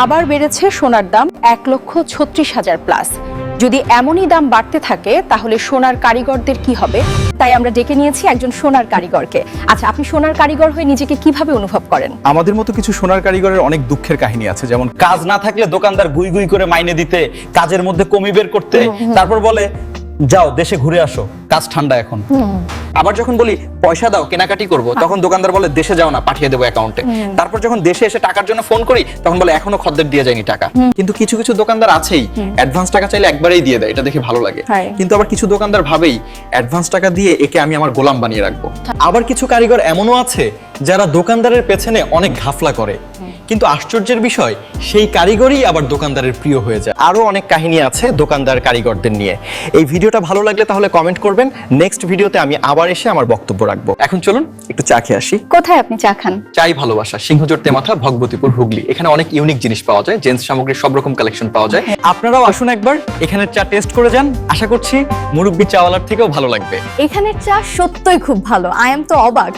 আবার বেড়েছে সোনার দাম 1,36,000 প্লাস। যদি এমনই দাম বাড়তে থাকে তাহলে সোনার কারিগরদের কি হবে? তাই আমরা ডেকে নিয়েছি একজন সোনার কারিগরকে। আচ্ছা, আপনি সোনার কারিগর হয়ে নিজেকে কিভাবে অনুভব করেন? আমাদের মতো কিছু সোনার কারিগরের অনেক দুঃখের কাহিনী আছে, যেমন কাজ না থাকলে দোকানদার গুই গুই করে মাইনে দিতে, কাজের মধ্যে কমি বের করতে, তারপর বলে যাও দেশে ঘুরে আসো, কাজ ঠান্ডা এখন। আবার যখন বলি পয়সা দাও কেনাকাটি করব, তখন দোকানদার বলে দেশে যাও না, পাঠিয়ে দেবো অ্যাকাউন্টে। তারপর যখন দেশে এসে টাকার জন্য ফোন করি, তখন বলে এখনো খদ্দের দিয়ে যায়নি টাকা। কিন্তু কিছু কিছু দোকানদার আছেই অ্যাডভান্স টাকা চাইলে একবারেই দিয়ে দেয়, এটা দেখে ভালো লাগে। কিন্তু আবার কিছু দোকানদার ভাবেই অ্যাডভান্স টাকা দিয়ে একে আমি আমার গোলাম বানিয়ে রাখবো। আবার কিছু কারিগর এমনও আছে যারা দোকানদারের পেছনে অনেক ঘাফলা করে, কিন্তু আশ্চর্যের বিষয় সেই কারিগরই আবার দোকানদারের প্রিয় হয়ে যায়। আরো অনেক কাহিনী আছে দোকানদার কারিগরদের নিয়ে। এই ভিডিওটা ভালো লাগলে তাহলে কমেন্ট করবেন, নেক্সট ভিডিওতে আমি আবার এসে আমার বক্তব্য রাখবো। এখন চলুন একটু চা খেয়ে আসি। কোথায় আপনি চা খান? চাই ভালোবাসা, সিংহজোর তেমাথা, ভগবতীপুর, হুগলি। এখানে অনেক ইউনিক জিনিস পাওয়া যায়, জেন্টস সামগ্রীর সব রকম কালেকশন পাওয়া যায়। আপনারাও আসুন একবার, এখানের চা টেস্ট করে যান। আশা করছি মুরব্বি চাওয়ালার থেকেও ভালো লাগবে। এখানের চা সত্যই খুব ভালো। আই এম তো অবাক।